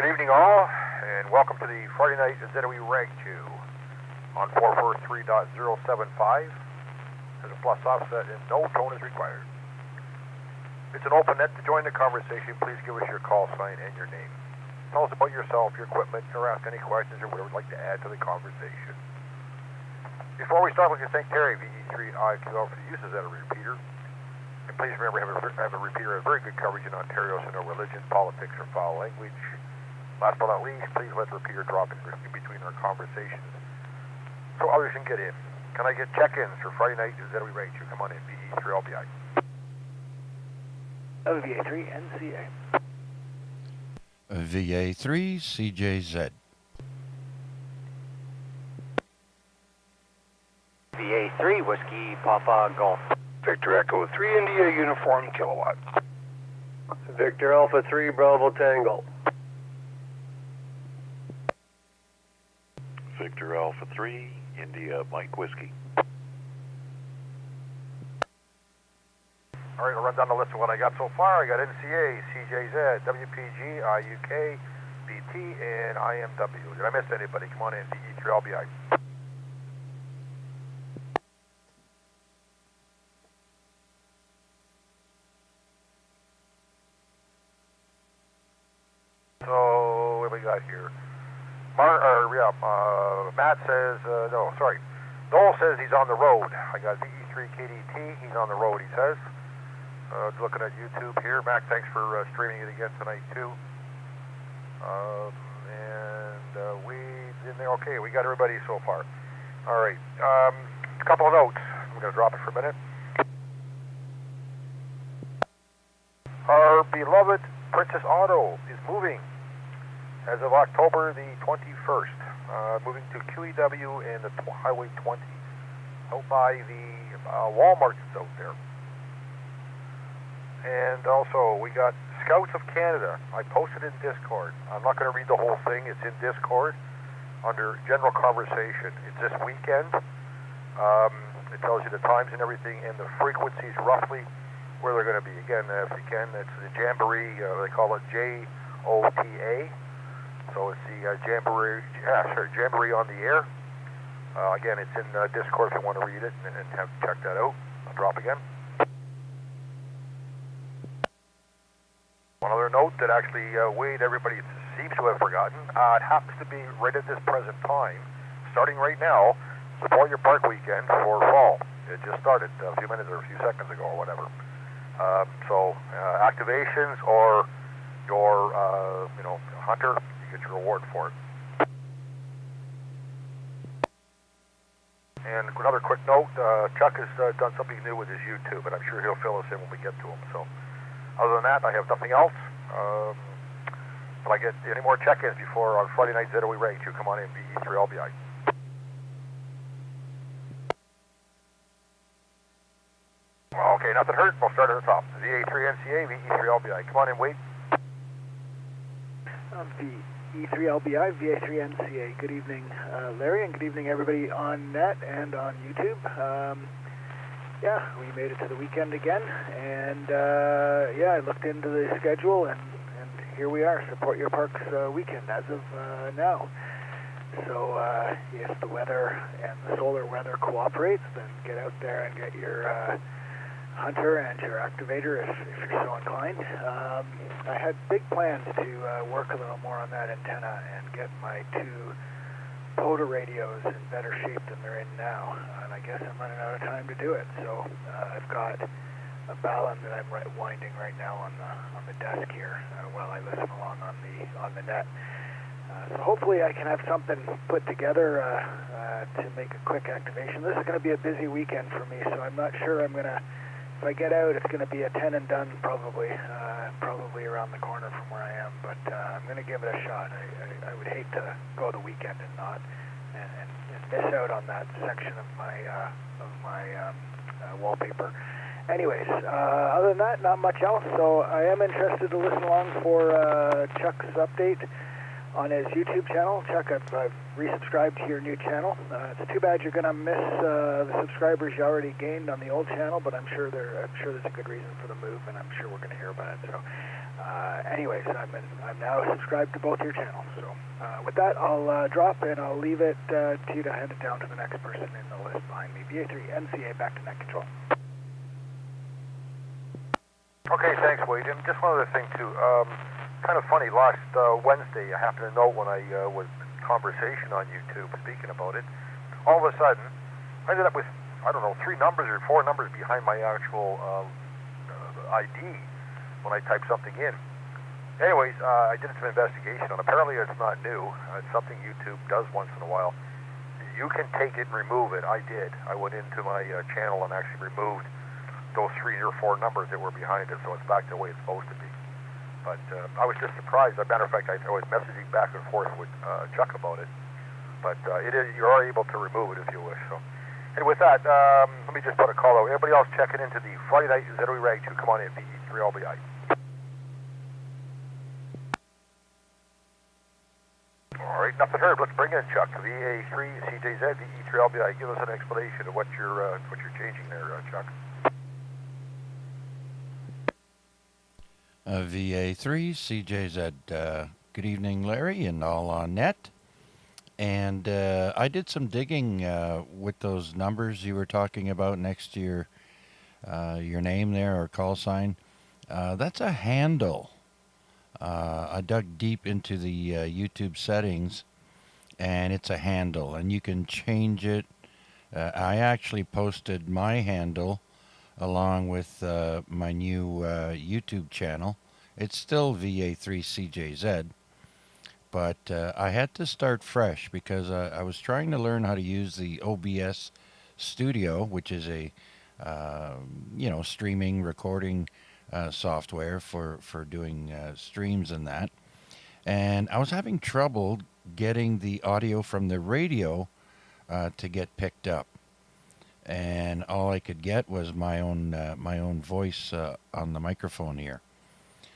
Good evening all, and welcome to the Friday night ZOE Rag 2 on 443.075. There's a plus offset and no tone is required. It's an open net. To join the conversation, please give us your call sign and your name. Tell us about yourself, your equipment, or ask any questions or whatever you'd like to add to the conversation. Before we start, we'd like to thank Terry, VA3CJZ, for the use of that repeater. And please remember, have a repeater of very good coverage in Ontario, so no religion, politics, or foul language. Last but not least, please let the repeater drop in between our conversations so others can get in. Can I get check-ins for Friday night ZOE Rag 2? Come on in, VA3LBI. VA3NCA. VA3CJZ. VA3 Whiskey Papa Golf. Victor Echo 3 India Uniform Kilowatt. Victor Alpha 3 Bravo Tango. Victor Alpha 3 India Mike Whiskey. All right, I'll run down the list of what I got so far. I got NCA, CJZ, WPG, IUK, BT, and IMW. Did I miss anybody? Come on in, VE3LBI. So, what do we got here? Matt says, Noel says he's on the road. I got VE3KDT, he's on the road, he says. Looking at YouTube here. Mac, thanks for streaming it again tonight, too. Okay, we got everybody so far. All right, a couple of notes. I'm going to drop it for a minute. Our beloved Princess Auto is moving as of October the 21st, moving to QEW and the Highway 20, out by the Walmart that's out there. And also, we got Scouts of Canada. I posted in Discord. I'm not going to read the whole thing. It's in Discord under General Conversation. It's this weekend. It tells you the times and everything and the frequencies roughly where they're going to be. Again, if you can, it's the Jamboree. They call it JOTA. So it's the Jamboree on the Air. Again, it's in Discord if you want to read it and have check that out. I'll drop again. One other note that actually, Wade, everybody seems to have forgotten. It happens to be right at this present time, starting right now, Support Your Park weekend for fall. It just started a few minutes or a few seconds ago or whatever. Activations or your, hunter, you get your reward for it. And another quick note, Chuck has done something new with his YouTube, and I'm sure he'll fill us in when we get to him. So, other than that, I have nothing else. If I get any more check-ins before on Friday night ZOE Rag 2, come on in, VE3LBI. Okay, nothing hurt. We'll start at the top. VA3NCA, VE3LBI. Come on in, Wade. VE3LBI, VA3NCA. Good evening, Larry, and good evening, everybody on net and on YouTube. We made it to the weekend again, and I looked into the schedule, and here we are, Support Your Parks weekend as of now. So if the weather and the solar weather cooperates, then get out there and get your hunter and your activator if you're so inclined. I had big plans to work a little more on that antenna and get my two POTA radios in better shape than they're in now, and I guess I'm running out of time to do it. So I've got a balun that I'm winding right now on the desk here while I listen along on the net. So hopefully I can have something put together to make a quick activation. This is going to be a busy weekend for me, so I'm not sure I'm going to. If I get out, it's going to be a 10 and done probably around the corner from where I am. But I'm going to give it a shot. I would hate to go the weekend and not and miss out on that section of my wallpaper. Anyways, other than that, not much else. So I am interested to listen along for Chuck's update on his YouTube channel. Chuck, I've resubscribed to your new channel. It's too bad you're going to miss the subscribers you already gained on the old channel, but I'm sure there's a good reason for the move, and I'm sure we're going to hear about it. So Anyways, I'm now subscribed to both your channels. So with that, I'll drop and I'll leave it to you to hand it down to the next person in the list behind me. VA3 back to net control. Okay, thanks, Wade. And just one other thing, too. Kind of funny, last Wednesday, I happened to note when I was in conversation on YouTube speaking about it, all of a sudden, I ended up with, I don't know, 3 numbers or 4 numbers behind my actual ID when I typed something in. Anyways, I did some investigation, and apparently it's not new. It's something YouTube does once in a while. You can take it and remove it. I did. I went into my channel and actually removed those 3 or 4 numbers that were behind it, so it's back the way it's supposed to be. But I was just surprised. As a matter of fact, I was messaging back and forth with Chuck about it. But you are able to remove it if you wish. So, and with that, let me just put a call out. Everybody else checking into the Friday night ZOE Rag 2. Come on in, VE3LBI. All right, nothing heard. Let's bring in Chuck. VA3CJZ, VE3LBI. Give us an explanation of what you're changing there, Chuck. VA3CJZ. Good evening, Larry, and all on net. And I did some digging with those numbers you were talking about next to your name there or call sign. That's a handle. I dug deep into the YouTube settings, and it's a handle, and you can change it. I actually posted my handle along with my new YouTube channel. It's still VA3CJZ, but I had to start fresh because I was trying to learn how to use the OBS Studio, which is a streaming recording software for doing streams and that. And I was having trouble getting the audio from the radio to get picked up. And all I could get was my own voice on the microphone here.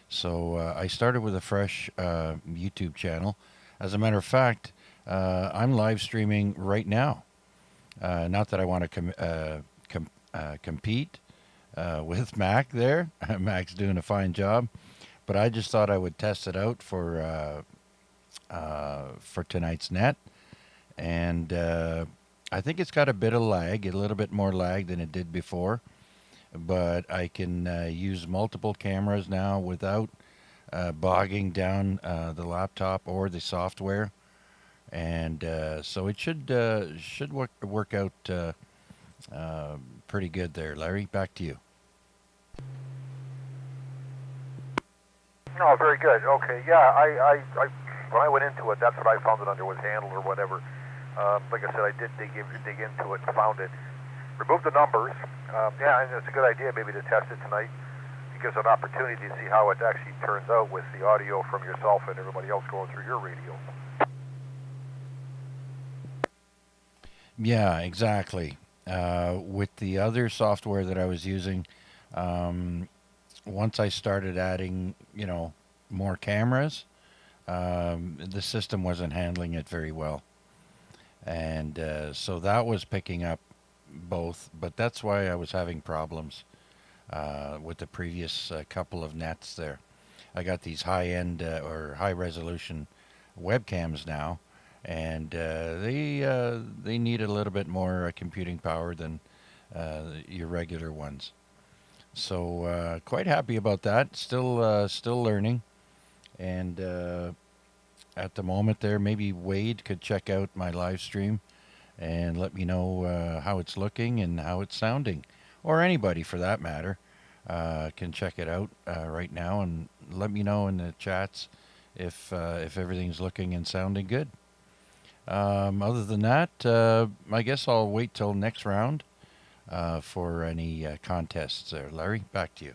So I started with a fresh YouTube channel. As a matter of fact, I'm live streaming right now. Not that I want to compete with Mac there. Mac's doing a fine job, but I just thought I would test it out for tonight's net, and I think it's got a bit of lag, a little bit more lag than it did before, but I can use multiple cameras now without bogging down the laptop or the software, and so it should work out pretty good there. Larry, back to you. No, very good. Okay, yeah, I when I went into it, that's what I found it under, was handle or whatever. Like I said, I did dig into it and found it. Remove the numbers. Yeah, and it's a good idea maybe to test it tonight. It gives an opportunity to see how it actually turns out with the audio from yourself and everybody else going through your radio. Yeah, exactly. With the other software that I was using, once I started adding, more cameras, the system wasn't handling it very well. And so that was picking up both, but that's why I was having problems with the previous couple of nets there. I got these high-end or high-resolution webcams now, and they need a little bit more computing power than your regular ones. So quite happy about that. Still learning, and at the moment there, maybe Wade could check out my live stream and let me know how it's looking and how it's sounding, or anybody for that matter can check it out right now and let me know in the chats if everything's looking and sounding good. Other than that, I guess I'll wait till next round for any contests there. Larry, back to you.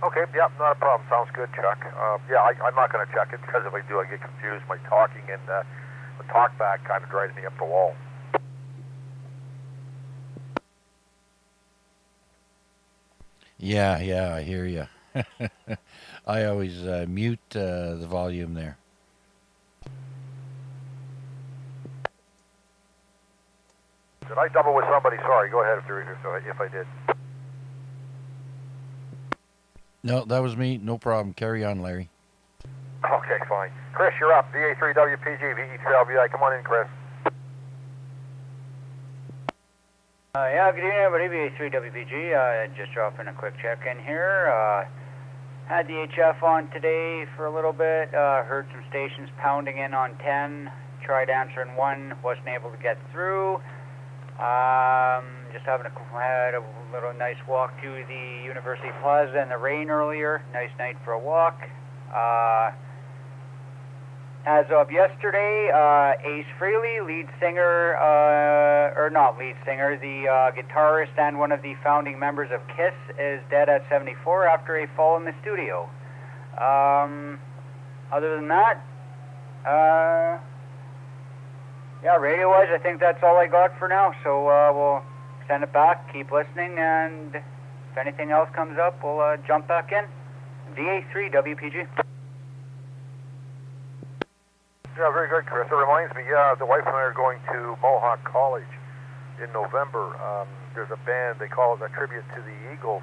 Okay, yeah, not a problem. Sounds good, Chuck. Yeah, I'm not going to check it because if I do, I get confused. My talking and the talk back kind of drives me up the wall. Yeah, I hear you. I always mute the volume there. Did I double with somebody? Sorry, go ahead if I did. No, that was me. No problem. Carry on, Larry. Okay, fine. Chris, you're up. VA3WPG, VE3LVI. Come on in, Chris. Yeah, good evening, everybody. VA3WPG. Just dropping a quick check-in here. Had the HF on today for a little bit. Heard some stations pounding in on 10. Tried answering 1. Wasn't able to get through. Just had a little nice walk to the University Plaza in the rain earlier. Nice night for a walk. As of yesterday, Ace Frehley, lead singer, or not lead singer, the guitarist and one of the founding members of KISS, is dead at 74 after a fall in the studio. Other than that, yeah, radio-wise, I think that's all I got for now. So we'll send it back, keep listening, and if anything else comes up, we'll jump back in. VA3 WPG. Yeah, very good, Chris. It reminds me, the wife and I are going to Mohawk College in November. There's a band, they call it a tribute to the Eagles.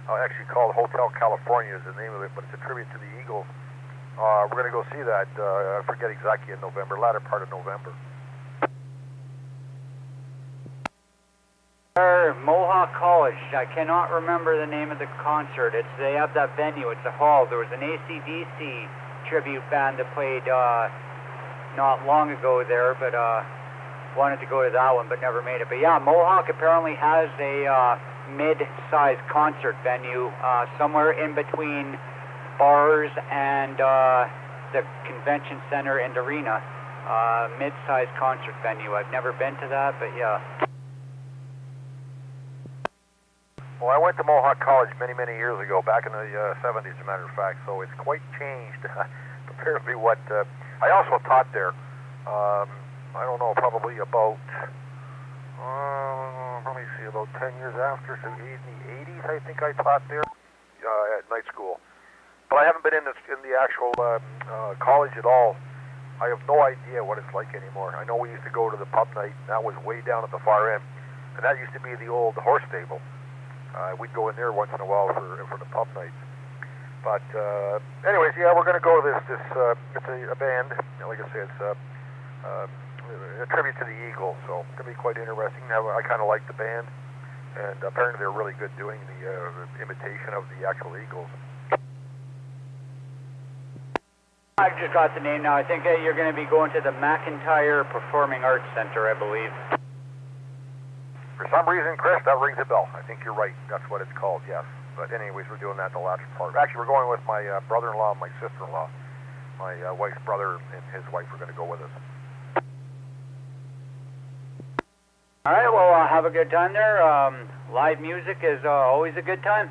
Actually called Hotel California is the name of it, but it's a tribute to the Eagles. We're going to go see that, I forget exactly, in November, latter part of November. Mohawk College. I cannot remember the name of the concert. They have that venue. It's a hall. There was an AC/DC tribute band that played not long ago there, but wanted to go to that one, but never made it. But yeah, Mohawk apparently has a mid-sized concert venue somewhere in between bars and the convention center and arena. Mid-sized concert venue. I've never been to that, but yeah. Well, I went to Mohawk College many, many years ago, back in the 70s, as a matter of fact, so it's quite changed compared to what... I also taught there, I don't know, probably about, let me see, about 10 years after, so in the 80s, I think I taught there at night school. But I haven't been in the actual college at all. I have no idea what it's like anymore. I know we used to go to the pub night, and that was way down at the far end, and that used to be the old horse stable. We'd go in there once in a while for the pub nights. But anyways, yeah, we're going to go to this it's a band, like I said, it's a tribute to the Eagles, so it's going to be quite interesting. I kind of like the band, and apparently they're really good doing the imitation of the actual Eagles. I just got the name now. I think you're going to be going to the McIntyre Performing Arts Center, I believe. For some reason, Chris, that rings a bell. I think you're right. That's what it's called, yes. But anyways, we're doing that the last part. Actually, we're going with my brother-in-law and my sister-in-law. My wife's brother and his wife are going to go with us. All right, well, have a good time there. Live music is always a good time.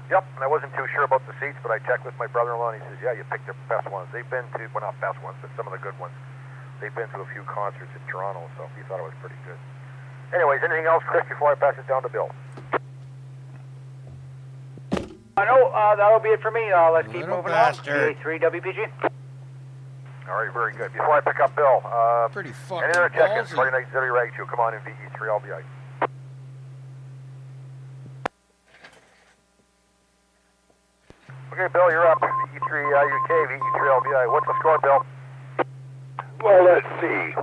Yep, and I wasn't too sure about the seats, but I checked with my brother-in-law, and he says, yeah, you picked the best ones. They've been to, well, not best ones, but some of the good ones. They've been to a few concerts in Toronto, so he thought it was pretty good. Anyways, anything else, Chris, before I pass it down to Bill? No, that'll be it for me. Let's keep Little moving bastard. on. VA3 WPG. All right, very good. Before I pick up Bill, Pretty fucking any other check-ins? ballsy. Friday night Zilly Rag Show. Come on in, VE3 LBI. Okay, Bill, you're up. VE3 UK, VE3 LBI. What's the score, Bill? Well, let's see.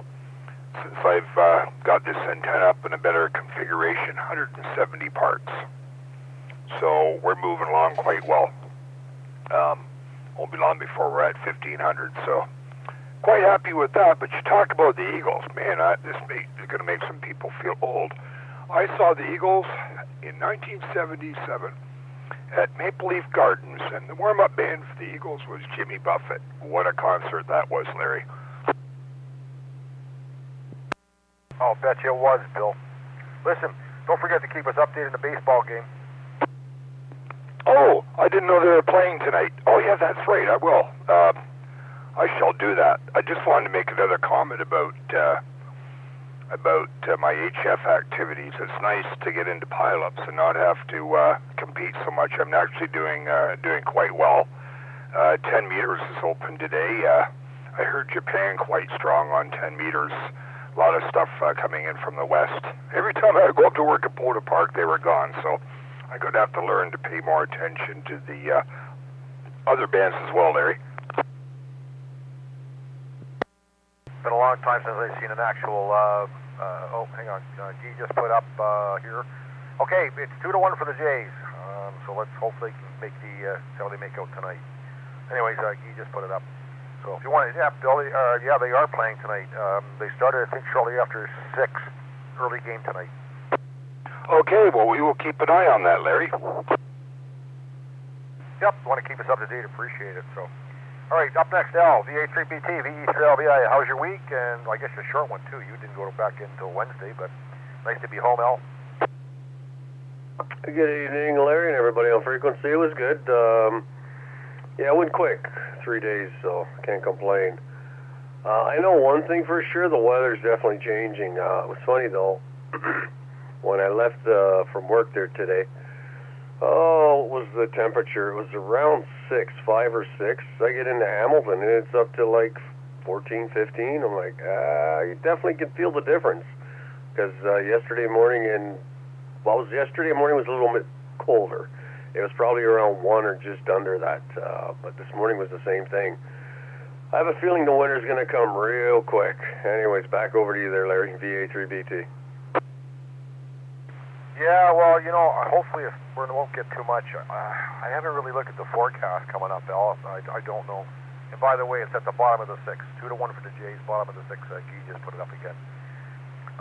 Since I've got this antenna up in a better configuration, 170 parts. So we're moving along quite well. Won't be long before we're at 1,500, so quite happy with that. But you talk about the Eagles, man, this is going to make some people feel old. I saw the Eagles in 1977 at Maple Leaf Gardens, and the warm-up band for the Eagles was Jimmy Buffett. What a concert that was, Larry. Oh, bet you it was, Bill. Listen, don't forget to keep us updated in the baseball game. Oh, I didn't know they were playing tonight. Oh, yeah, that's right, I will. I shall do that. I just wanted to make another comment about my HF activities. It's nice to get into pileups and not have to compete so much. I'm actually doing quite well. 10 meters is open today. I heard Japan quite strong on 10 meters. A lot of stuff coming in from the west. Every time I go up to work at Boulder Park, they were gone, so I I'm going to have to learn to pay more attention to the other bands as well, Larry. Been a long time since I've seen an actual, oh, hang on, Guy just put up here. Okay, it's 2-1 for the Jays, so let's hope they can make the, how they make out tonight. Anyways, Guy just put it up. So if you want to, yeah, Billy, yeah, they are playing tonight. They started, I think, shortly after 6, early game tonight. Okay, well, we will keep an eye on that, Larry. Yep, want to keep us up to date, appreciate it, so. All right, up next, Al, VA3BT, VE3LVI. How's your week? And I guess a short one, too. You didn't go back in until Wednesday, but nice to be home, Al. Good evening, Larry, and everybody on frequency. It was good. Yeah, it went quick. 3 days, so can't complain. I know one thing for sure, the weather's definitely changing. It was funny, though, when I left from work there today. Oh, what was the temperature? It was around 5 or 6. I get into Hamilton, and it's up to like 14, 15. I'm like, you definitely can feel the difference. Because yesterday morning was a little bit colder. It was probably around 1 or just under that. But this morning was the same thing. I have a feeling the winter's going to come real quick. Anyways, back over to you there, Larry, VA3BT. Yeah, well, you know, hopefully we won't get too much. I haven't really looked at the forecast coming up, Al. I don't know. And by the way, it's at the bottom of the 6. 2-1 for the Jays, bottom of the 6. Guy just put it up again.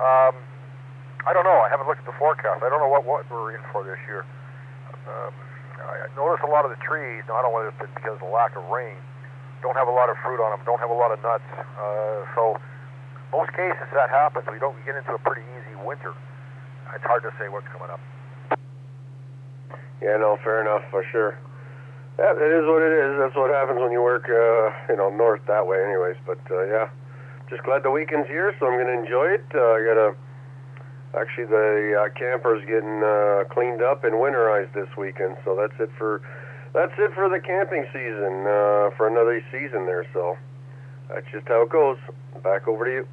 I don't know. I haven't looked at the forecast. I don't know what we're in for this year. I notice a lot of the trees, now I don't know whether it's because of the lack of rain, don't have a lot of fruit on them, don't have a lot of nuts. So most cases that happens, we get into a pretty easy winter. It's hard to say what's coming up. Yeah, no, fair enough, for sure. Yeah, it is what it is. That's what happens when you work, north that way anyways. But, yeah, just glad the weekend's here, so I'm going to enjoy it. Actually, the camper's getting cleaned up and winterized this weekend, so that's it for the camping season, for another season there. So that's just how it goes. Back over to you.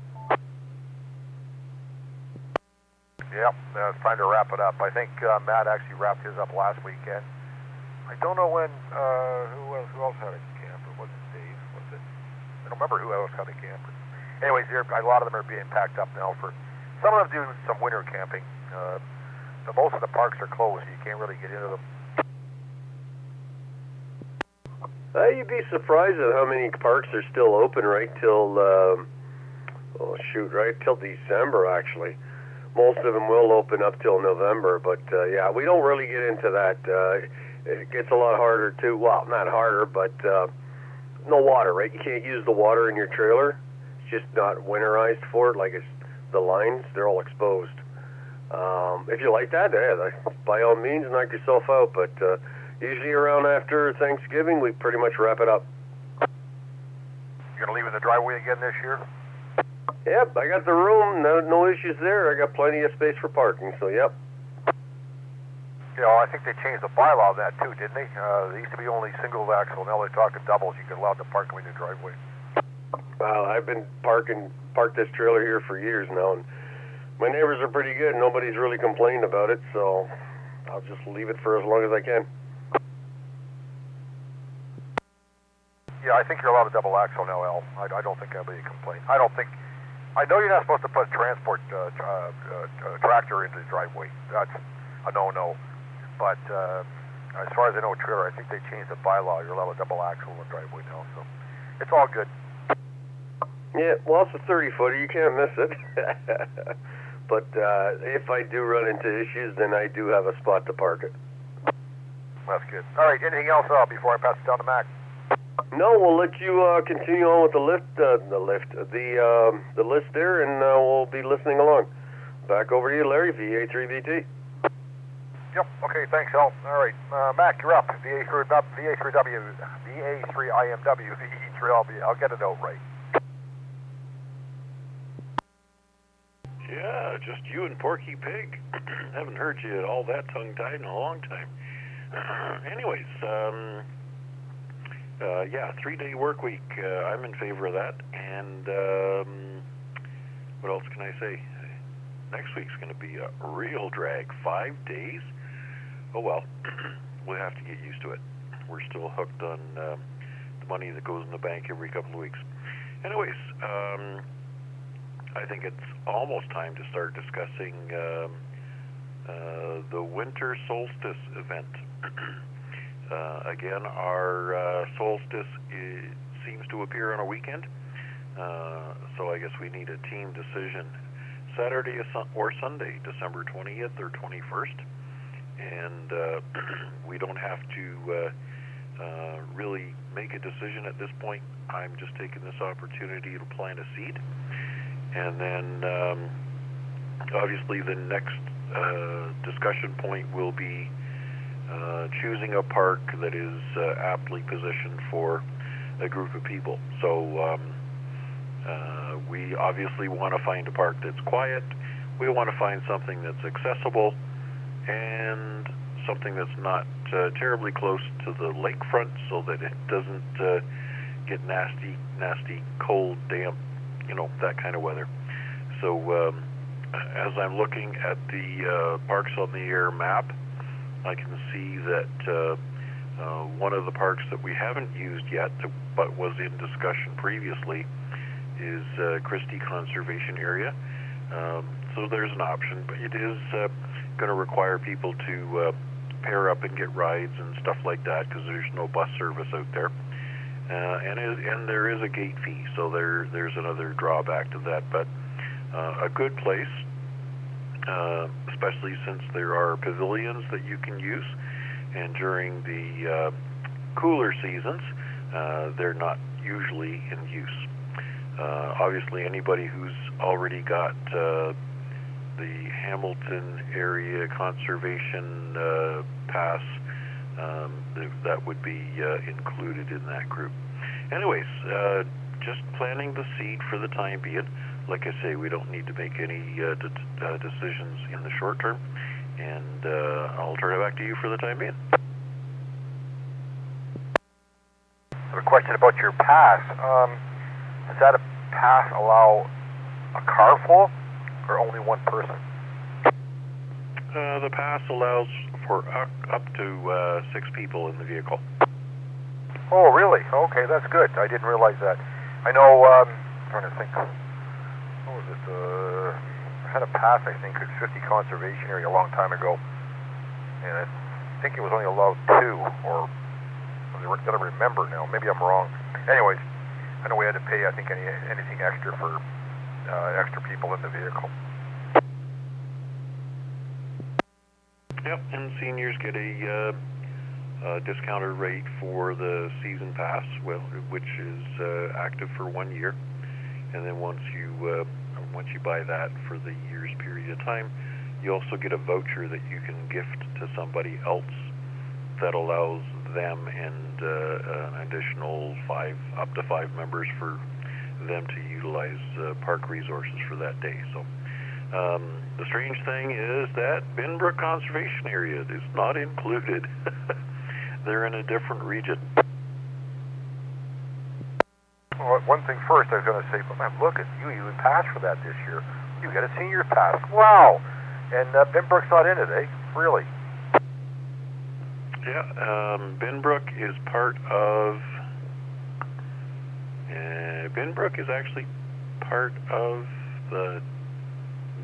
Yep, it's time to wrap it up. I think Matt actually wrapped his up last weekend. I don't know when, who else had a camper? Was it Dave? Was it? I don't remember who else had a camper. Anyways, a lot of them are being packed up now for, some of them do some winter camping. But most of the parks are closed, so you can't really get into them. You'd be surprised at how many parks are still open right till, till December, actually. Most of them will open up till November, but yeah, we don't really get into that. It gets a lot harder too. Well, not harder, but no water, right? You can't use the water in your trailer. It's just not winterized for it. Like the lines, they're all exposed. If you like that, by all means, knock yourself out. But usually around after Thanksgiving, we pretty much wrap it up. You're gonna leave in the driveway again this year? Yep, I got the room, no issues there. I got plenty of space for parking, so yep. You know, I think they changed the bylaw of that too, didn't they? They used to be only single axle, now they're talking doubles. You can allow to park in your driveway. Well, I've been parked this trailer here for years now, and my neighbors are pretty good. Nobody's really complained about it, so I'll just leave it for as long as I can. Yeah, I think you're allowed a double axle now, Al. I don't think anybody complained. I know you're not supposed to put a transport tractor into the driveway. That's a no-no. But as far as I know, trailer, I think they changed the bylaw. You're allowed a double axle in the driveway now, so it's all good. Yeah, well, it's a 30-footer. You can't miss it. But if I do run into issues, then I do have a spot to park it. That's good. All right, anything else before I pass it down to Mac? No, we'll let you continue on with the list there, and we'll be listening along. Back over to you, Larry, VA3BT. Yep, okay, thanks, Al. All right, Mac, you're up. VA3W, VA3IMW, VE3LB. I'll get it out right. Yeah, just you and Porky Pig. Haven't heard you all that tongue-tied in a long time. Anyways, yeah, 3-day work week. I'm in favor of that. And what else can I say? Next week's going to be a real drag. 5 days. oh well, we have to get used to it. We're still hooked on the money that goes in the bank every couple of weeks. Anyways, I think it's almost time to start discussing the winter solstice event. Again, our solstice seems to appear on a weekend, so I guess we need a team decision. Saturday or Sunday, December 20th or 21st, and we don't have to really make a decision at this point. I'm just taking this opportunity to plant a seed, and then obviously the next discussion point will be choosing a park that is aptly positioned for a group of people. So we obviously want to find a park that's quiet. We want to find something that's accessible and something that's not terribly close to the lakefront, so that it doesn't get nasty, cold, damp, that kind of weather. So as I'm looking at the Parks on the Air map, I can see that one of the parks that we haven't used yet, but was in discussion previously, is Christie Conservation Area. So there's an option, but it is going to require people to pair up and get rides and stuff like that, because there's no bus service out there. And there is a gate fee, so there's another drawback to that. But a good place, especially since there are pavilions that you can use, and during the cooler seasons, they're not usually in use. Obviously, anybody who's already got the Hamilton Area Conservation Pass, that would be included in that group. Anyways, just planting the seed for the time being. Like I say, we don't need to make any decisions in the short term, and I'll turn it back to you for the time being. I have a question about your pass. Does that pass allow a car full or only one person? The pass allows for up to 6 people in the vehicle. Oh, really? Okay, that's good. I didn't realize that. I know, I'm trying to think. What was it? I had a pass, I think, at 50 Conservation Area a long time ago. And I think it was only allowed 2, or I don't remember now. Maybe I'm wrong. Anyways, I know we had to pay, I think, anything extra for extra people in the vehicle. Yep, and seniors get a discounted rate for the season pass, which is active for 1 year, and then once you buy that for the year's period of time, you also get a voucher that you can gift to somebody else that allows them and an additional up to 5 members for them to utilize park resources for that day. So the strange thing is that Binbrook Conservation Area is not included. They're in a different region. Well, one thing first, I was going to say, but man, look at you even passed for that this year. You got a senior pass. Wow! And Binbrook's not in it, eh? Really? Yeah, Binbrook is part of... Binbrook is actually part of the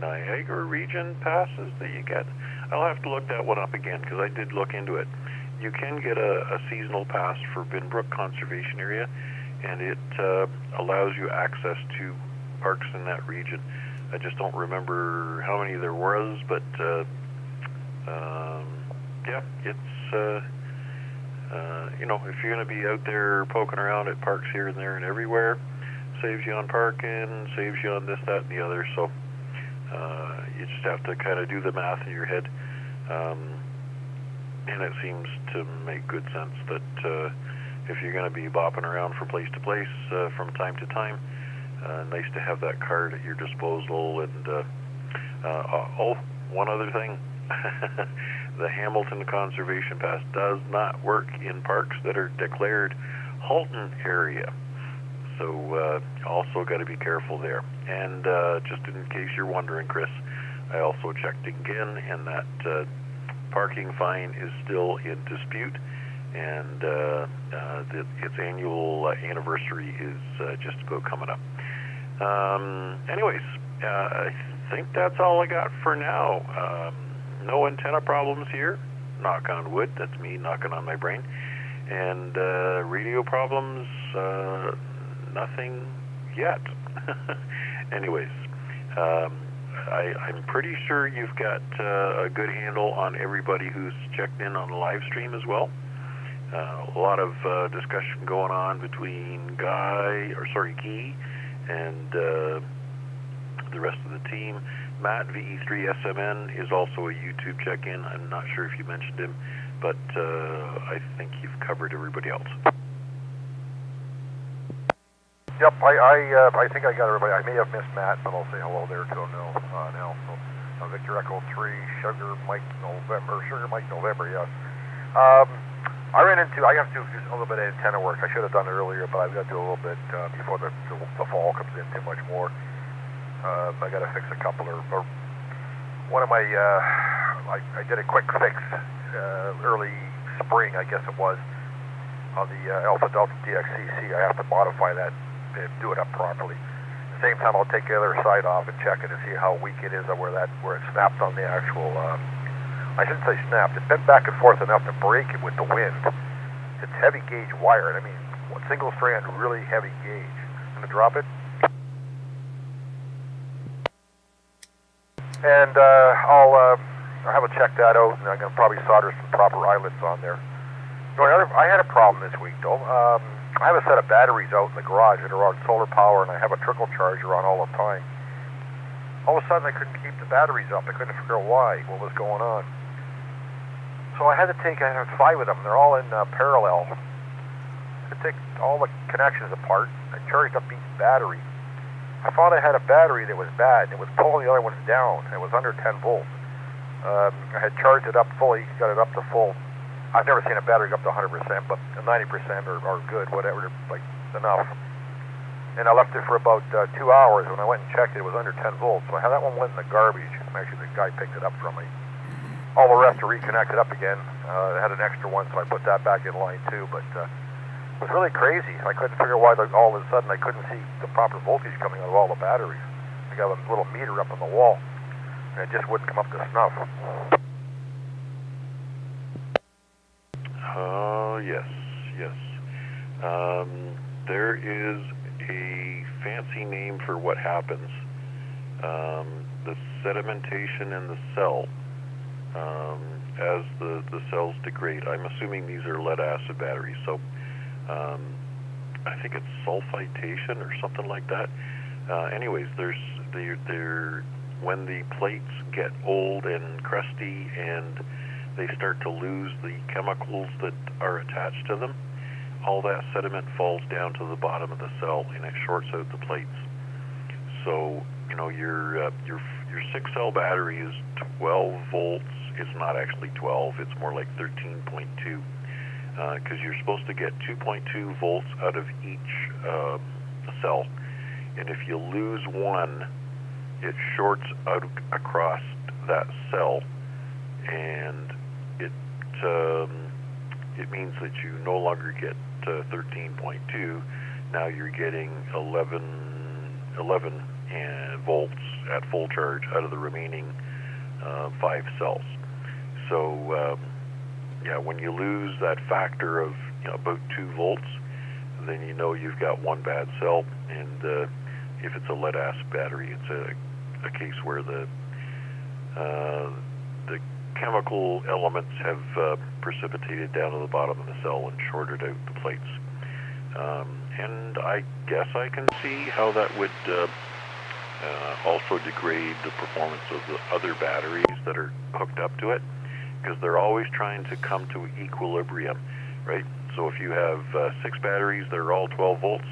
Niagara region passes that you get. I'll have to look that one up again, because I did look into it. You can get a seasonal pass for Binbrook Conservation Area, and it allows you access to parks in that region. I just don't remember how many there was, but yeah, it's if you're going to be out there poking around at parks here and there and everywhere, saves you on parking, saves you on this, that, and the other. So you just have to kind of do the math in your head, and it seems to make good sense that if you're going to be bopping around from place to place from time to time, nice to have that card at your disposal. And one other thing. The Hamilton Conservation Pass does not work in parks that are declared Halton area. So also got to be careful there. And just in case you're wondering, Chris, I also checked again, and that parking fine is still in dispute, and its annual anniversary is just about coming up. Anyways, I think that's all I got for now. No antenna problems here, knock on wood. That's me knocking on my brain. And radio problems, nothing yet. Anyways, I'm pretty sure you've got a good handle on everybody who's checked in on the live stream as well. A lot of discussion going on between Guy, and the rest of the team. Matt, VA3CJZ, is also a YouTube check-in. I'm not sure if you mentioned him, but I think you've covered everybody else. Yep, I think I got everybody. I may have missed Matt, but I'll say hello there to him now. So, Victor Echo 3, Sugar Mike November, yes. I have to do a little bit of antenna work. I should have done it earlier, but I've got to do a little bit before the fall comes in too much more. I got to fix a couple or one of my, I did a quick fix early spring, I guess it was, on the Alpha Delta DXCC. I have to modify that and do it up properly. At the same time, I'll take the other side off and check it to see how weak it is or where it snapped on the actual, I shouldn't say snapped, it bent back and forth enough to break it with the wind. It's heavy gauge wire, and I mean, single strand, really heavy gauge. I'm gonna drop it. And I'll have to check that out, and I'm going to probably solder some proper eyelets on there. I had a problem this week, though. I have a set of batteries out in the garage that are on solar power, and I have a trickle charger on all the time. All of a sudden, I couldn't keep the batteries up. I couldn't figure out why, what was going on. So I had 5 of them. They're all in parallel. I had to take all the connections apart. I charged up each battery. I thought I had a battery that was bad, and it was pulling the other ones down. It was under 10 volts. I had charged it up fully, got it up to full. I've never seen a battery go up to 100%, but 90% are good, whatever, like enough. And I left it for about 2 hours. When I went and checked it, it was under 10 volts. So I had that one went in the garbage. Actually, the guy picked it up from me. All the rest are reconnected up again. I had an extra one, so I put that back in line too, but it was really crazy. I couldn't figure out why all of a sudden I couldn't see the proper voltage coming out of all the batteries. I got a little meter up on the wall, and it just wouldn't come up to snuff. Yes. There is a fancy name for what happens. The sedimentation in the cell, as the cells degrade. I'm assuming these are lead-acid batteries, so I think it's sulfitation or something like that. Anyways, when the plates get old and crusty and they start to lose the chemicals that are attached to them, all that sediment falls down to the bottom of the cell and it shorts out the plates. So, your 6-cell battery is 12 volts. It's not actually 12, it's more like 13.2. Because you're supposed to get 2.2 volts out of each cell. And if you lose one, it shorts out across that cell, and it means that you no longer get 13.2. Now you're getting 11 volts at full charge out of the remaining 5 cells. So when you lose that factor of about 2 volts, then you've got one bad cell. And if it's a lead-acid battery, it's a case where the chemical elements have precipitated down to the bottom of the cell and shorted out the plates. And I guess I can see how that would also degrade the performance of the other batteries that are hooked up to it, because they're always trying to come to equilibrium, right? So if you have 6 batteries that are all 12 volts,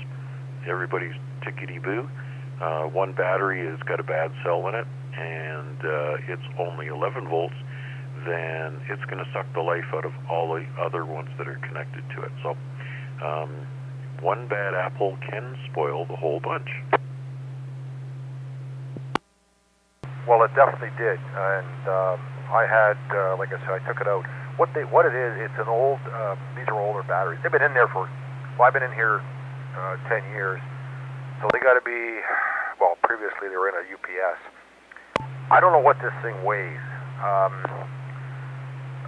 everybody's tickety-boo. One battery has got a bad cell in it, and it's only 11 volts, then it's going to suck the life out of all the other ones that are connected to it. So one bad apple can spoil the whole bunch. Well, it definitely did, and I had, like I said, I took it out. What it is, it's an old, these are older batteries. They've been in there for, well, I've been in here 10 years. So they got to be, well, previously they were in a UPS. I don't know what this thing weighs.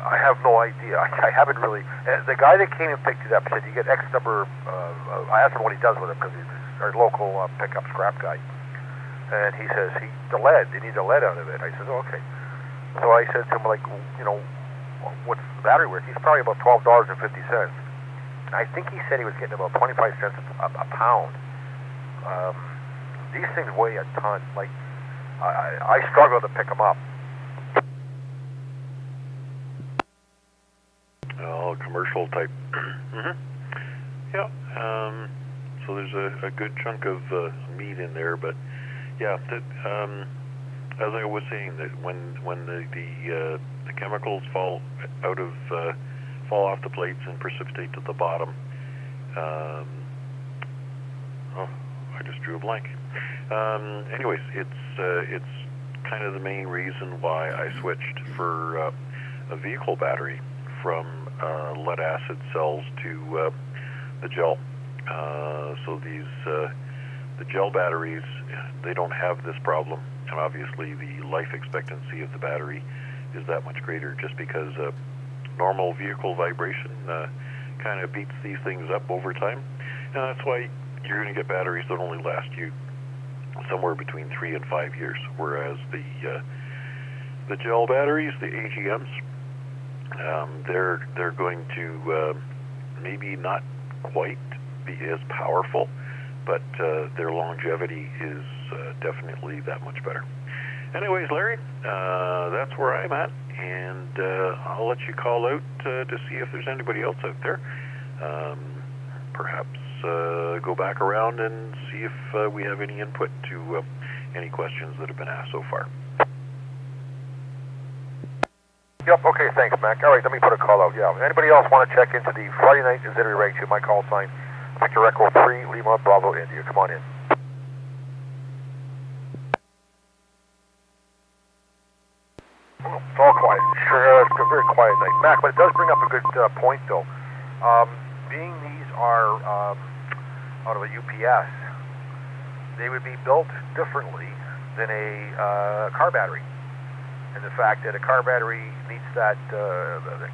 I have no idea. I haven't really. The guy that came and picked it up said you get X number. I asked him what he does with it because he's our local pickup scrap guy, and he says they need the lead out of it. I said, oh, okay. So I said to him, like, you know, what's the battery worth? He's probably about $12.50. I think he said he was getting about 25 cents a pound. These things weigh a ton. Like, I struggle to pick them up. Oh, commercial type. Mm-hmm. Yeah. So there's a good chunk of meat in there, but yeah. As I was saying, that when the chemicals fall off the plates and precipitate to the bottom. I just drew a blank. Anyways, it's kind of the main reason why I switched for a vehicle battery from lead acid cells to the gel. So the gel batteries, they don't have this problem, and obviously the life expectancy of the battery is that much greater just because normal vehicle vibration kind of beats these things up over time, and that's why you're going to get batteries that only last you somewhere between 3 and 5 years, whereas the gel batteries, the AGMs, they're going to maybe not quite be as powerful, but their longevity is definitely that much better. Anyways, Larry, that's where I'm at, and I'll let you call out to see if there's anybody else out there. Perhaps go back around and see if we have any input to any questions that have been asked so far. Yep, okay, thanks, Mac. All right, let me put a call out, yeah. Anybody else want to check into the Friday night auxiliary reg 2, my call sign, Victor Echo 3, Lima, Bravo, India. Come on in. It's all quiet. Sure, it's a very quiet night. Mac, but it does bring up a good point, though. Being these are out of a UPS, they would be built differently than a car battery. And the fact that a car battery needs the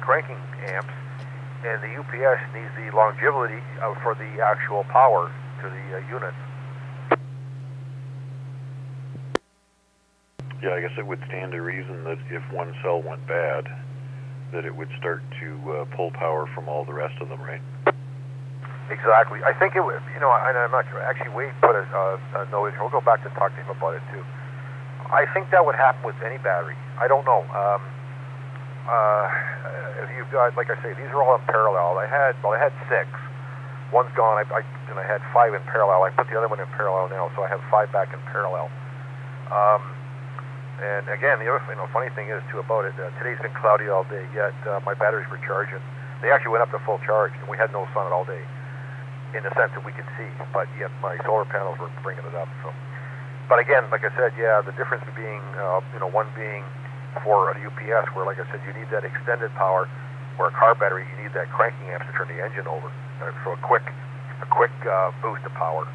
cranking amps, and the UPS needs the longevity for the actual power to the unit. Yeah, I guess it would stand to reason that if one cell went bad, that it would start to pull power from all the rest of them, right? Exactly. I think it would, you know, and I'm not sure. Actually, Wade put a note in here. We'll go back to talk to him about it, too. I think that would happen with any battery. I don't know. If you've got, like I say, these are all in parallel. I had 6. One's gone, and I had 5 in parallel. I put the other one in parallel now, so I have 5 back in parallel. And again, the other funny thing is too about it. Today's been cloudy all day. Yet my batteries were charging. They actually went up to full charge, and we had no sun all day, in the sense that we could see. But yet my solar panels were bringing it up. So, but again, like I said, yeah, the difference being, one being for a UPS, where, like I said, you need that extended power. Where a car battery, you need that cranking amps to turn the engine over. So a quick boost of power.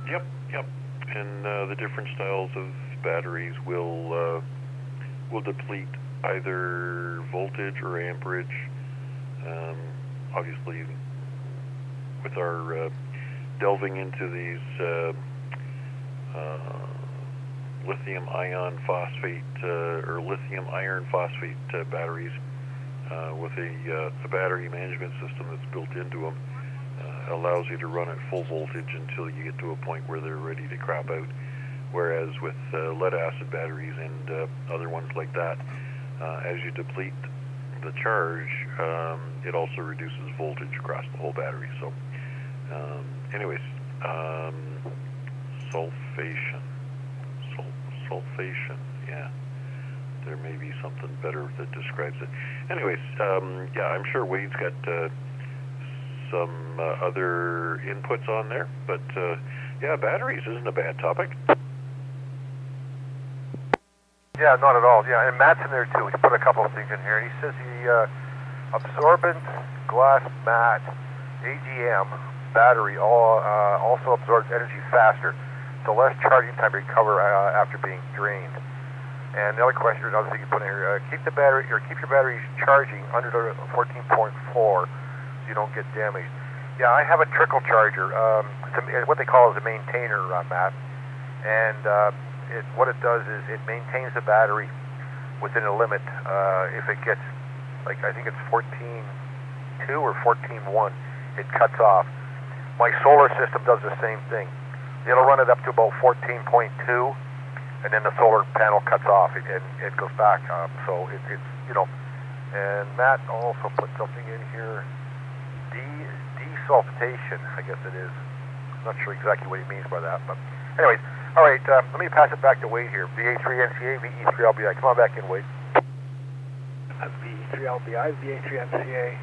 Yep. And the different styles of batteries will deplete either voltage or amperage. Obviously, with our delving into these lithium ion phosphate or lithium iron phosphate batteries with a battery management system that's built into them, allows you to run at full voltage until you get to a point where they're ready to crap out. Whereas with lead acid batteries and other ones like that, as you deplete the charge, it also reduces voltage across the whole battery. So anyways, sulfation, yeah. There may be something better that describes it. Anyways, yeah, I'm sure Wade's got some other inputs on there, but yeah, batteries isn't a bad topic. Yeah, not at all. Yeah, and Matt's in there too. He put a couple of things in here. He says the absorbent glass mat AGM battery also absorbs energy faster, so less charging time to recover after being drained. And the other question, another thing you put in here, keep your batteries charging under the 14.4 so you don't get damaged. Yeah, I have a trickle charger. It's what they call is a maintainer, Matt. And what it does is it maintains the battery within a limit. If it gets, like, I think it's 14.2 or 14.1, it cuts off. My solar system does the same thing. It'll run it up to about 14.2, and then the solar panel cuts off, and it goes back. So it's, you know, and Matt also put something in here, desulfitation, I guess it is. I'm not sure exactly what he means by that, but anyways, all right, let me pass it back to Wade here. VA3NCA, VE3LBI. Come on back in, Wade. VE3LBI, VA3NCA.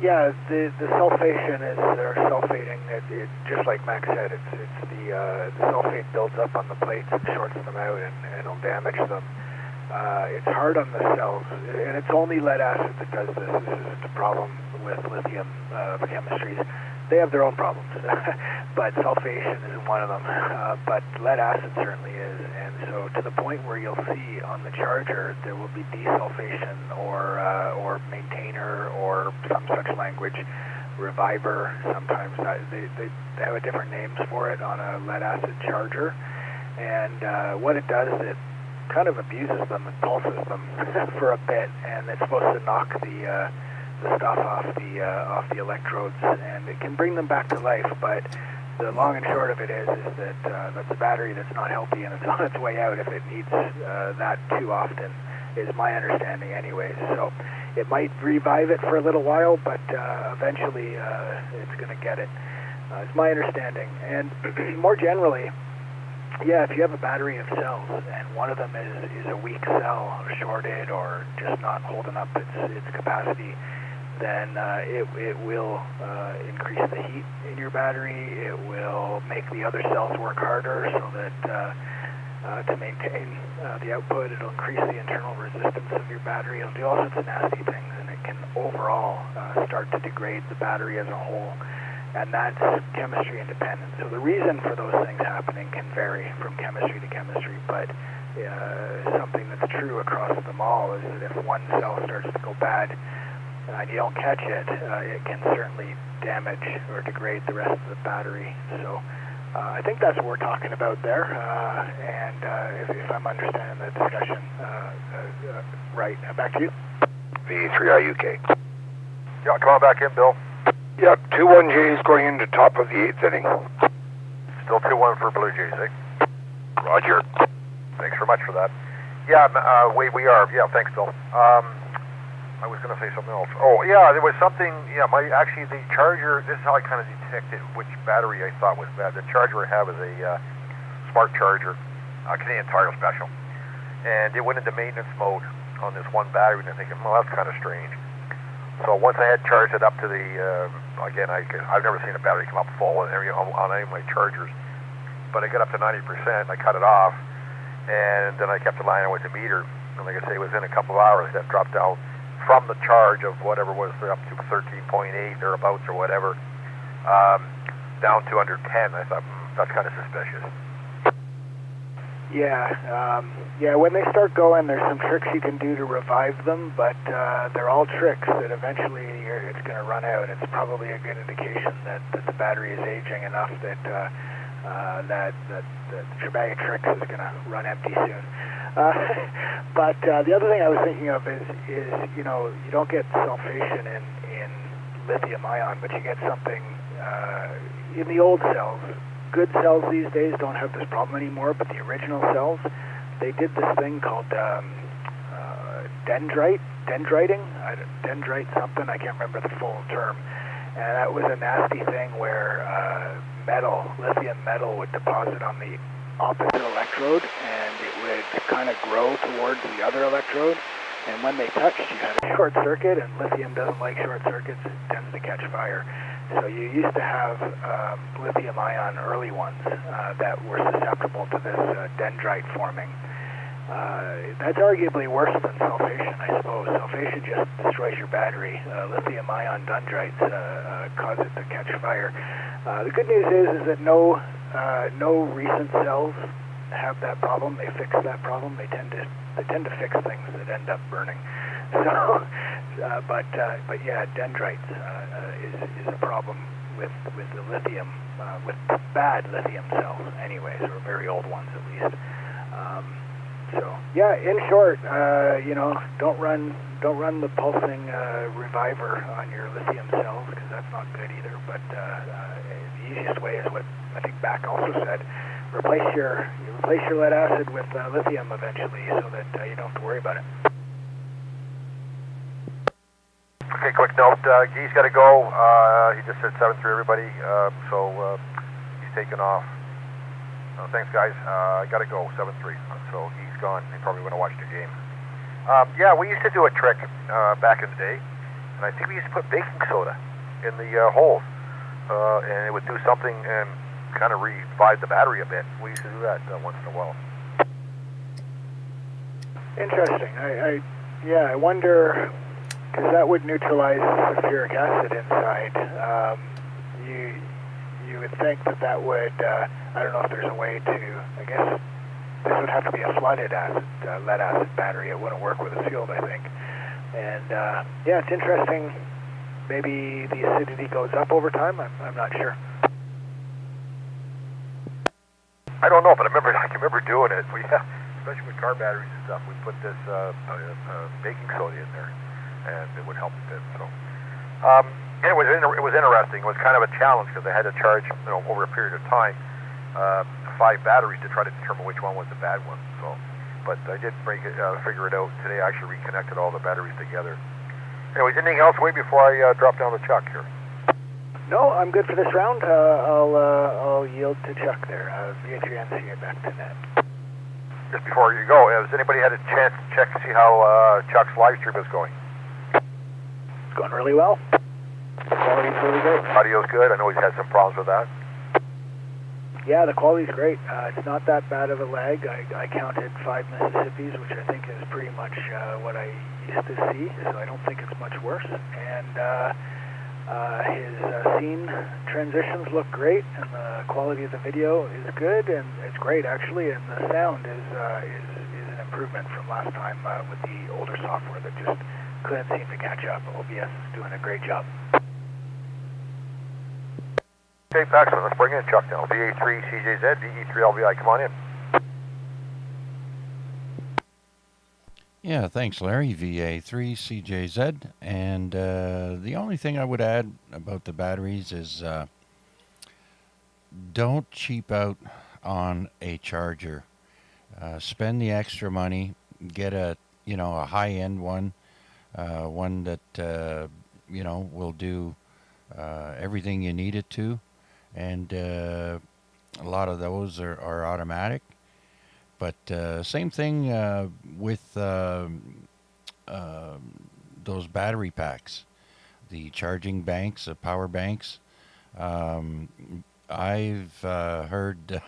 Yeah, the sulfation is, or sulfating, it just like Max said, it's the sulfate builds up on the plates and shorts them out, and it'll damage them. It's hard on the cells, and it's only lead acid that does this. This isn't a problem with lithium chemistries. They have their own problems, but sulfation isn't one of them. But lead acid certainly is, and so to the point where you'll see on the charger there will be desulfation or maintainer or some such language, reviver. Sometimes they have a different names for it on a lead acid charger, and what it does is it kind of abuses them and pulses them for a bit, and it's supposed to knock the stuff off the electrodes, and it can bring them back to life. But the long and short of it is that that's a battery that's not healthy, and it's on its way out if it needs that too often, is my understanding anyways. So it might revive it for a little while, but eventually it's going to get it. It's my understanding. And more generally, yeah, if you have a battery of cells and one of them is a weak cell, or shorted, or just not holding up its capacity, then it will increase the heat in your battery. It will make the other cells work harder, so that to maintain the output, it'll increase the internal resistance of your battery. It'll do all sorts of nasty things, and it can overall start to degrade the battery as a whole. And that's chemistry independent. So the reason for those things happening can vary from chemistry to chemistry, but something that's true across them all is that if one cell starts to go bad and you don't catch it, it can certainly damage or degrade the rest of the battery. So I think that's what we're talking about there, and if I'm understanding the discussion right. Back to you. VA3IUK. Yeah, come on back in, Bill. Yep, 2-1 Jays going into top of the 8th inning. Still 2-1 for Blue Jays, eh? Roger. Thanks very much for that. Yeah, Wade, we are. Yeah, thanks, Bill. I was going to say something else. Oh, yeah, there was something. Yeah, actually the charger. This is how I kind of detected which battery I thought was bad. The charger I have is a smart charger, Canadian Tire Special, and it went into maintenance mode on this one battery, and I'm thinking, well, that's kind of strange. So once I had charged it up to the, again, I've never seen a battery come up full on any of my chargers, but I got up to 90%, I cut it off, and then I kept the line with the meter, and like I say, within a couple of hours, that dropped down from the charge of whatever was up to 13.8 thereabouts or whatever, down to under 10. I thought, that's kind of suspicious. Yeah, when they start going, there's some tricks you can do to revive them, but they're all tricks that eventually it's going to run out. It's probably a good indication that the battery is aging enough that the bag of tricks is going to run empty soon. But the other thing I was thinking of is you know, you don't get sulfation in lithium ion, but you get something in the old cells. Good cells these days don't have this problem anymore, but the original cells, they did this thing called dendrite something, I can't remember the full term, and that was a nasty thing where lithium metal would deposit on the opposite electrode, and it would kind of grow towards the other electrode, and when they touched, you had a short circuit, and lithium doesn't like short circuits, it tends to catch fire. So you used to have lithium-ion early ones that were susceptible to this dendrite forming. That's arguably worse than sulfation, I suppose. Sulfation just destroys your battery. Lithium-ion dendrites cause it to catch fire. The good news is that no recent cells have that problem. They fix that problem. They tend to fix things that end up burning. So, but yeah, dendrites is a problem with the lithium, with bad lithium cells, anyways, or very old ones at least. So yeah, in short, don't run the pulsing reviver on your lithium cells, because that's not good either. But the easiest way is what I think Back also said: replace your lead acid with lithium eventually, so that you don't have to worry about it. Okay, quick note, Guy's got to go. He just said 7-3 everybody, so he's taking off. Thanks, guys. I got to go, 7-3. So he's gone. He probably want to watch the game. Yeah, we used to do a trick back in the day, and I think we used to put baking soda in the holes, and it would do something and kind of revive the battery a bit. We used to do that once in a while. Interesting. I wonder, because that would neutralize the sulfuric acid inside. You would think that would, I don't know if there's a way to, I guess this would have to be a flooded lead acid battery. It wouldn't work with a sealed, I think. And yeah, it's interesting. Maybe the acidity goes up over time. I'm not sure. I don't know, but I can remember doing it. Especially with car batteries and stuff, we put this baking soda in there, and it would help a bit. So, it was interesting. It was kind of a challenge because I had to charge, over a period of time, 5 batteries to try to determine which one was the bad one. So, but I did figure it out today. I actually reconnected all the batteries together. Anyways, anything else, Wade, before I drop down to Chuck here? No, I'm good for this round. I'll yield to Chuck there. VA3CJZ back to net. Just before you go, has anybody had a chance to check to see how Chuck's live stream is going? It's going really well. The quality's really great. Audio's good. I know he's had some problems with that. Yeah, the quality's great. It's not that bad of a lag. I counted 5 Mississippis, which I think is pretty much what I used to see, so I don't think it's much worse. And his scene transitions look great, and the quality of the video is good, and it's great actually, and the sound is an improvement from last time with the older software that just couldn't seem to catch up. OBS is doing a great job. Okay, excellent. Let's bring in Chuck now. VA3CJZ, VE3LVI, come on in. Yeah, thanks, Larry. VA3CJZ. And the only thing I would add about the batteries is don't cheap out on a charger. Spend the extra money. Get a high-end one, one that will do everything you need it to. And a lot of those are automatic. But same thing with those battery packs, the charging banks, power banks. I've heard,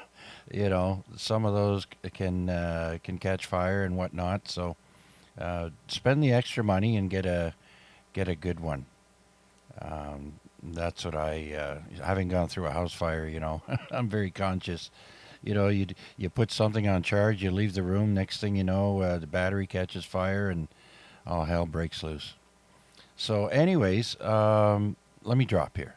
some of those can catch fire and whatnot. So spend the extra money and get a good one. That's what having gone through a house fire, I'm very conscious. You put something on charge, you leave the room, next thing you know, the battery catches fire and all hell breaks loose. So anyways, let me drop here.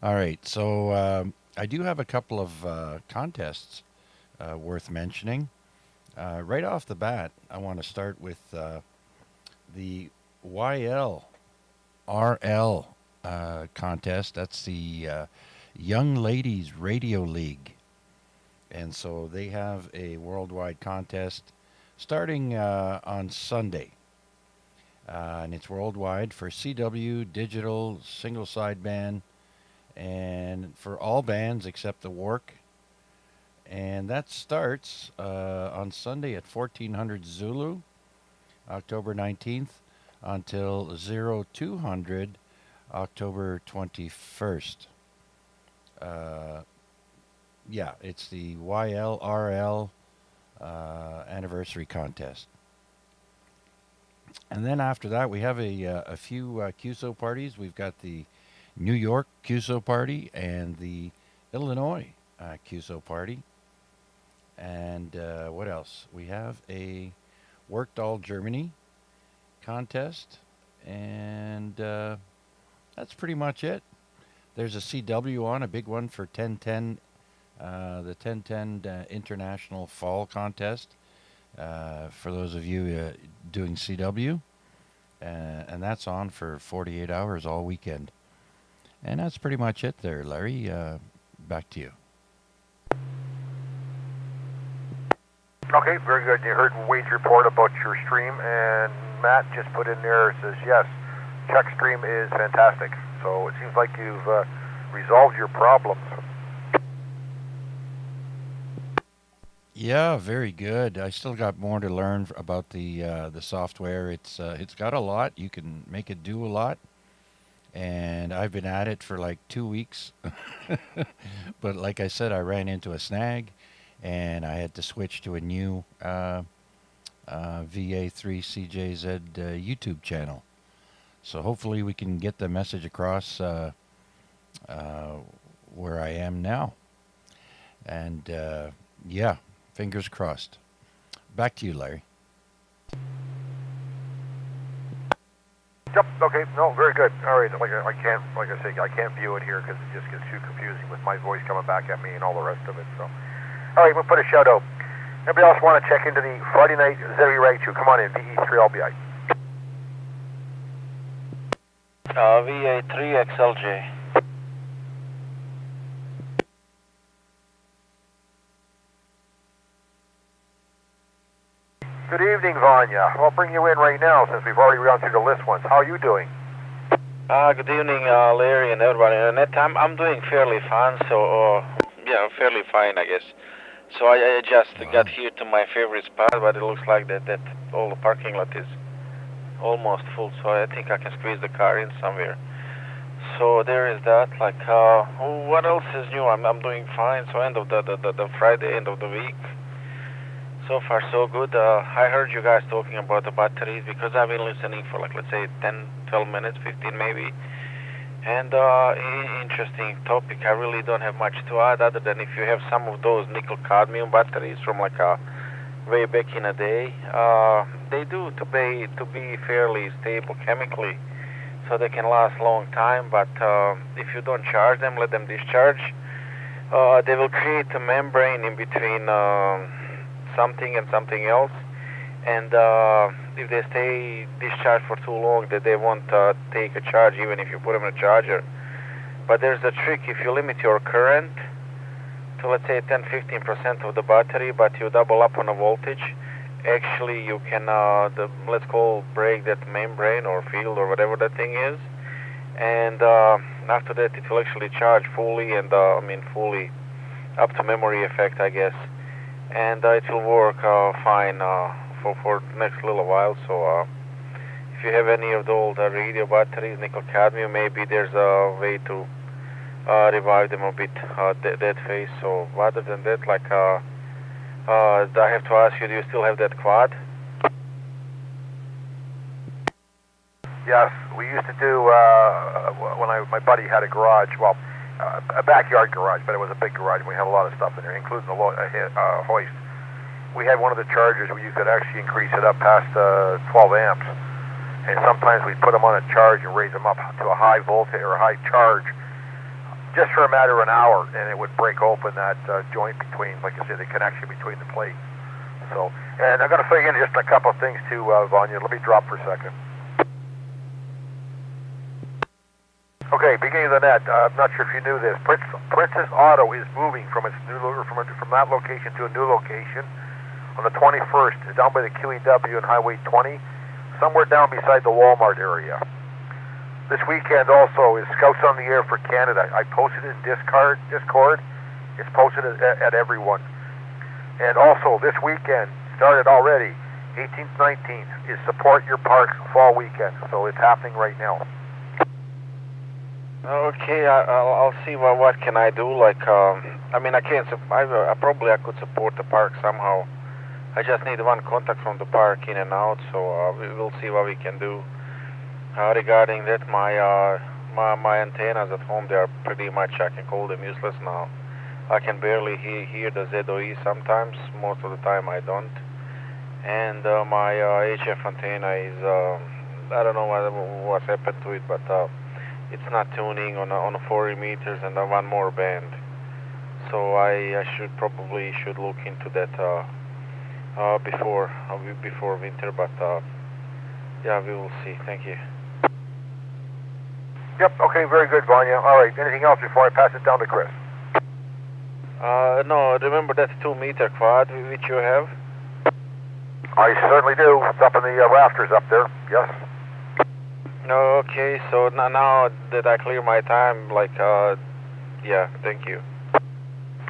All right, so I do have a couple of contests worth mentioning. Right off the bat, I want to start with the YLRL contest. That's the Young Ladies Radio League. And so they have a worldwide contest starting on Sunday. And it's worldwide for CW, digital, single sideband, and for all bands except the Wark. And that starts on Sunday at 1400 Zulu, October 19th, until 0200 October 21st. Yeah, it's the YLRL anniversary contest. And then after that, we have a few QSO parties. We've got the New York QSO party and the Illinois QSO party. And what else? We have a Workdoll Germany contest. And that's pretty much it. There's a CW on, a big one for 1010, the 1010 International Fall Contest. For those of you doing CW. And that's on for 48 hours all weekend. And that's pretty much it there, Larry. Back to you. Okay, very good. You heard Wade's report about your stream, and Matt just put in there, says, yes, Chuck's stream is fantastic. So it seems like you've resolved your problems. Yeah, very good. I still got more to learn about the software. It's got a lot. You can make it do a lot. And I've been at it for like 2 weeks. But like I said, I ran into a snag, and I had to switch to a new VA3CJZ YouTube channel. So hopefully we can get the message across where I am now. And yeah, fingers crossed. Back to you, Larry. Yep. Okay. No. Very good. All right. Like I say, I can't view it here because it just gets too confusing with my voice coming back at me and all the rest of it. So, all right. We'll put a shout out. Anybody else want to check into the Friday night ZW Rag 2? Come on in. VE3LBI. VA3CJZ. Good evening, Vanya. I'll bring you in right now since we've already gone through the list once. How are you doing? Good evening, Larry and everybody. I'm doing fairly fine, so, yeah, fairly fine, I guess. So I just got here to my favorite spot, but it looks like that all the parking lot is almost full, so I think I can squeeze the car in somewhere. So there is that. Like, what else is new? I'm doing fine. So end of the Friday, end of the week. So far, so good. I heard you guys talking about the batteries because I've been listening for, like, let's say 10, 12 minutes, 15 maybe. And interesting topic. I really don't have much to add other than if you have some of those nickel-cadmium batteries from like way back in the day, they do to be fairly stable chemically, so they can last a long time. But if you don't charge them, let them discharge, they will create a membrane in between something and something else, and if they stay discharged for too long, that they won't take a charge even if you put them in a charger. But there's a trick: if you limit your current to, let's say, 10-15% of the battery, but you double up on the voltage, actually you can let's call break that membrane or field or whatever that thing is, and after that it will actually charge fully, and fully up to memory effect, I guess. And it will work fine for the next little while. So if you have any of the old radio batteries, nickel cadmium, maybe there's a way to revive them a bit, that phase. So other than that, like, I have to ask you, do you still have that quad? Yes, we used to do when my buddy had a garage. Well, a backyard garage, but it was a big garage, and we had a lot of stuff in there, including the hoist. We had one of the chargers where you could actually increase it up past 12 amps, and sometimes we'd put them on a charge and raise them up to a high voltage or a high charge just for a matter of an hour, and it would break open that joint between, like I said, the connection between the plates. So, and I'm going to fill you in just a couple of things too, Vanya. Let me drop for a second. Okay, beginning of the net. I'm not sure if you knew this. Princess Auto is moving from its new from that location to a new location on the 21st, down by the QEW and Highway 20, somewhere down beside the Walmart area. This weekend also is Scouts on the Air for Canada. I posted it in Discord. It's posted at everyone. And also this weekend started already. 18th, 19th is Support Your Parks Fall Weekend. So it's happening right now. Okay, I'll see what can I do. Like, I mean, I can't. I probably I could support the park somehow. I just need one contact from the park in and out. So we'll see what we can do. Regarding that, my antennas at home, they are pretty much, I can call them useless now. I can barely hear the ZOE sometimes. Most of the time I don't. And my HF antenna is, I don't know what's happened to it, but it's not tuning on 40 meters and one more band. So I probably should look into that before winter, but yeah, we will see. Thank you. Yep, okay, very good, Vanya. All right, anything else before I pass it down to Chris? No, remember that 2-meter quad which you have? I certainly do. It's up in the rafters up there, yes. Okay, so now that I clear my time, like, yeah, thank you.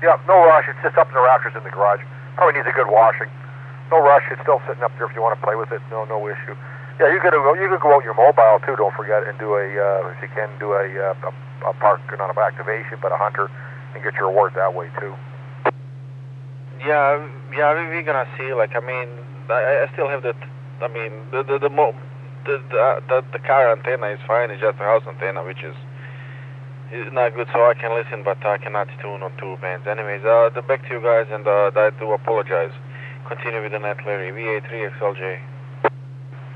Yeah, no rush. It's just up in the rafters in the garage. Probably needs a good washing. No rush. It's still sitting up there if you want to play with it. No issue. Yeah, you could go out your mobile too. Don't forget, and do if you can do a park, not an activation, but a hunter, and get your award that way too. Yeah, we're gonna see. Like, I mean, I still have that. I mean, the car antenna is fine. It's just the house antenna, which is not good. So I can listen, but I cannot tune on 2 bands. Anyways, back to you guys, and I do apologize. Continue with the net, Larry. VA3CJZ.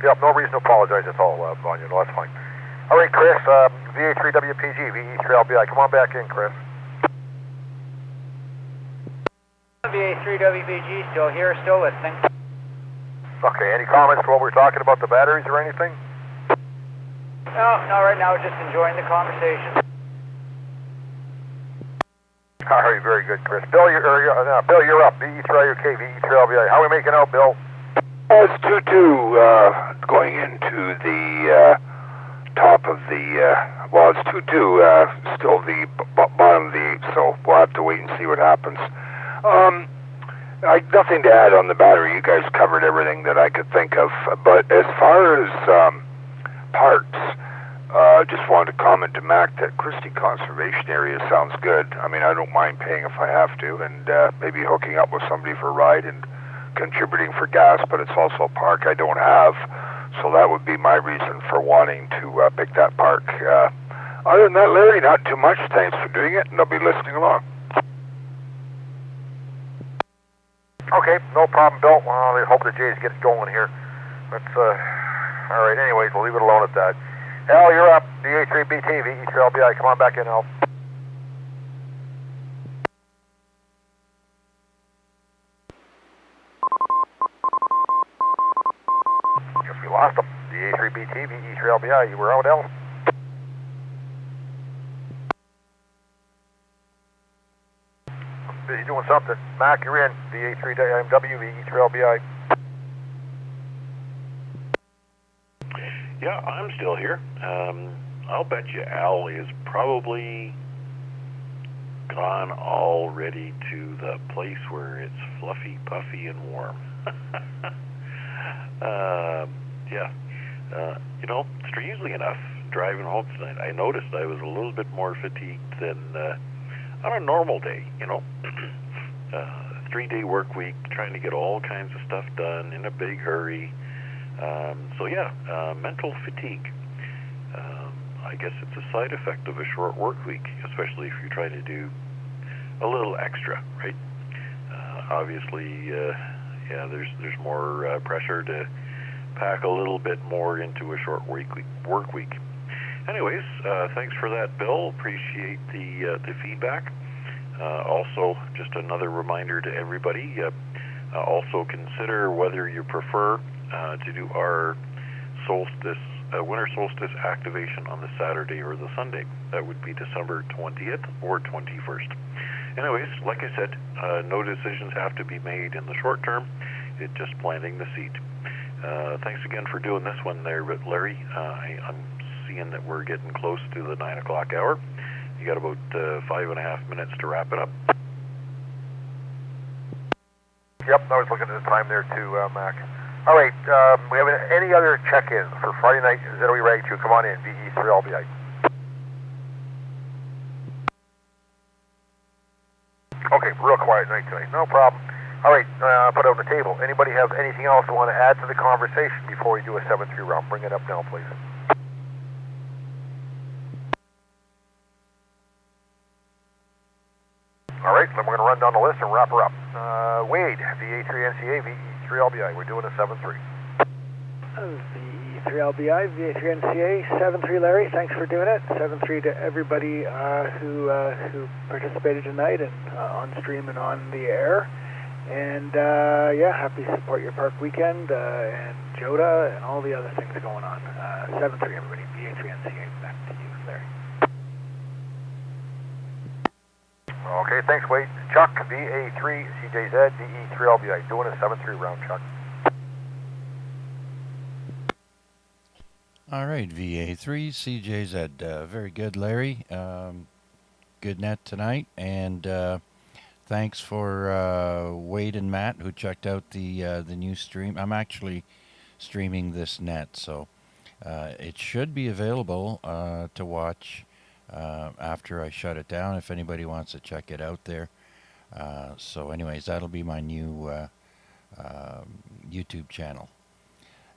Yep, no reason to apologize at all, Vanya. No, that's fine. All right, Chris, VA3WPG, VE3LBI. Come on back in, Chris. VA3WPG, still here, still listening. Okay, any comments to what we're talking about, the batteries or anything? No, right now, just enjoying the conversation. All right, very good, Chris. Bill, you're up. VE3LUK, VE3LBI. How are we making out, Bill? It's 2-2 going into the top of the, well, it's 2-2, still the bottom of the 8, so we'll have to wait and see what happens. Nothing to add on the battery. You guys covered everything that I could think of. But as far as parts, just wanted to comment to Mac that Christie Conservation Area sounds good. I mean, I don't mind paying if I have to, and maybe hooking up with somebody for a ride and contributing for gas, but it's also a park I don't have, so that would be my reason for wanting to pick that park. Other than that, Larry, not too much. Thanks for doing it, and I'll be listening along. Okay, no problem, Bill. Well, I hope the Jays get going here. That's, all right, anyways, we'll leave it alone at that. Al, you're up. VA3BT, VE3LBI. Come on back in, Al. Guess we lost him. VA3BT, VE3LBI. You were out, Al? Busy doing something. Mac, you're in. VA3WMW, VE3LBI. Yeah, I'm still here. I'll bet you Al is probably gone already to the place where it's fluffy, puffy, and warm. Yeah. You know, strangely enough, driving home tonight, I noticed I was a little bit more fatigued than on a normal day, you know. 3-day work week, trying to get all kinds of stuff done in a big hurry. So yeah, mental fatigue. I guess it's a side effect of a short work week, especially if you're trying to do a little extra, right? Obviously, yeah, there's more pressure to pack a little bit more into a short work week. Anyways, thanks for that, Bill. Appreciate the feedback. Also, just another reminder to everybody. Also consider whether you prefer to do our winter solstice activation on the Saturday or the Sunday. That would be December 20th or 21st. Anyways, like I said, no decisions have to be made in the short term. It's just planting the seed. Thanks again for doing this one there, Larry. I'm seeing that we're getting close to the 9 o'clock hour. You got about 5.5 minutes to wrap it up. Yep, I was looking at the time there too, Mac. All right, we have any other check-ins for Friday night ZOE Rag 2? Come on in, VE3LBI. real quiet night tonight. No problem. All right, put it on the table. Anybody have anything else they want to add to the conversation before we do a 7-3 round? Bring it up now, please. All right, then we're going to run down the list and wrap her up. Wade, VA3NCA, VE3LBI. We're doing a 7-3. VE3LBI, VA3NCA, 7-3 Larry. Thanks for doing it. 7-3 to everybody who participated tonight and on stream and on the air. And yeah, happy Support Your Park weekend and JOTA and all the other things going on. 7-3 everybody, VA3NCA. Back to you, Larry. Okay, thanks, Wade. Chuck, VA3CJZ, VE3LBI. Doing a 7-3 round, Chuck. All right, VA3CJZ. Very good, Larry. Good net tonight, and thanks for Wade and Matt who checked out the new stream. I'm actually streaming this net, so it should be available to watch after I shut it down if anybody wants to check it out there. So anyways, that'll be my new YouTube channel.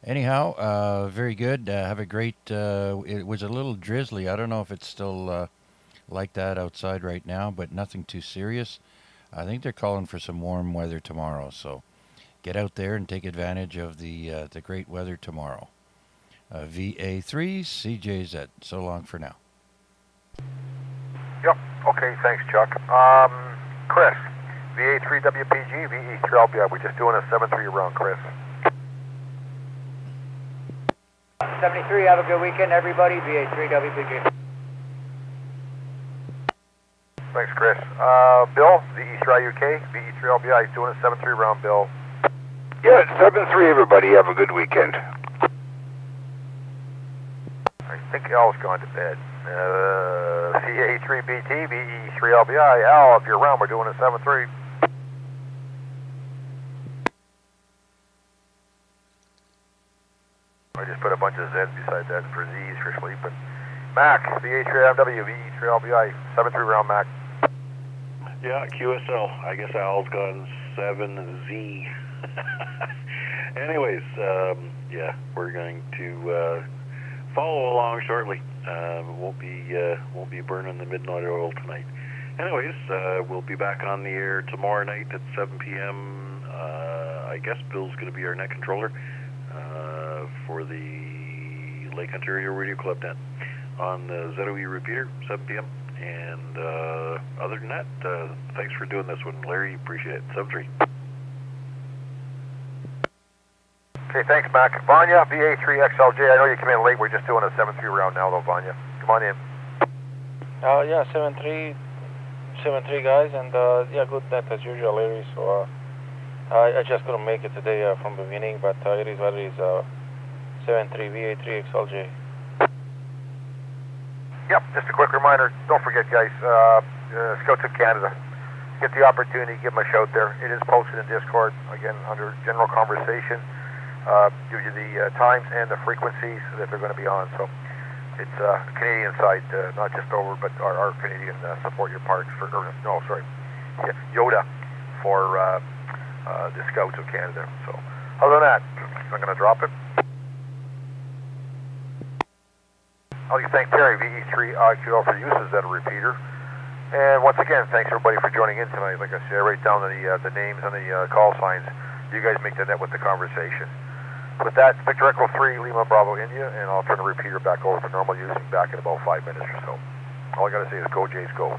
Anyhow, very good. Have a great, it was a little drizzly. I don't know if it's still like that outside right now, but nothing too serious. I think they're calling for some warm weather tomorrow, so get out there and take advantage of the great weather tomorrow. VA3CJZ. So long for now. Yep. Okay, thanks, Chuck. Chris, VA3WPG, VE3LBI. We're just doing a 7-3 round, Chris. 73, have a good weekend, everybody. VA3WPG. Thanks, Chris. Bill, VE3UK, VE3LBI. Doing a 7-3 round, Bill. Yeah, 7-3, everybody. Have a good weekend. I think Al's gone to bed. CA3BT, VE3LBI. Al, if you're around, we're doing a 7-3. I just put a bunch of Z's beside that for Z's for sleeping. Mac, VA3MW, VE3LBI. 7-3 round, Mac. Yeah, QSL. I guess Al's gone 7Z. Anyways, yeah, we're going to follow along shortly. Won't be burning the midnight oil tonight. Anyways, we'll be back on the air tomorrow night at 7 p.m. I guess Bill's going to be our net controller for the Lake Ontario Radio Club net on the ZOE repeater, 7 p.m. And other than that, thanks for doing this one, Larry. Appreciate it. 7-3. Okay, thanks, Mac. Vanya, VA3XLJ. I know you came in late. We're just doing a 7-3 round now, though, Vanya. Come on in. Yeah, 7-3 guys, and yeah, good net as usual, Larry. So I just couldn't make it today from the beginning, but it is what it is. 7-3 VA3XLJ. Yep, just a quick reminder. Don't forget, guys, Scouts of Canada. Get the opportunity, give them a shout there. It is posted in Discord, again, under general conversation. Gives you the times and the frequencies that they're going to be on. So it's Canadian side, not just over, but our Canadian Support Your Parks for, YOTA for the Scouts of Canada. So other than that, I'm going to drop it. I'd like to thank Terry, VE3IQL, for the use as that repeater. And once again, thanks everybody for joining in tonight. Like I said, I write down the names and the call signs. You guys make the net with the conversation. With that, Victor Echo 3, Lima Bravo, India, and I'll turn the repeater back over for normal use back in about 5 minutes or so. All I got to say is go Jays, go.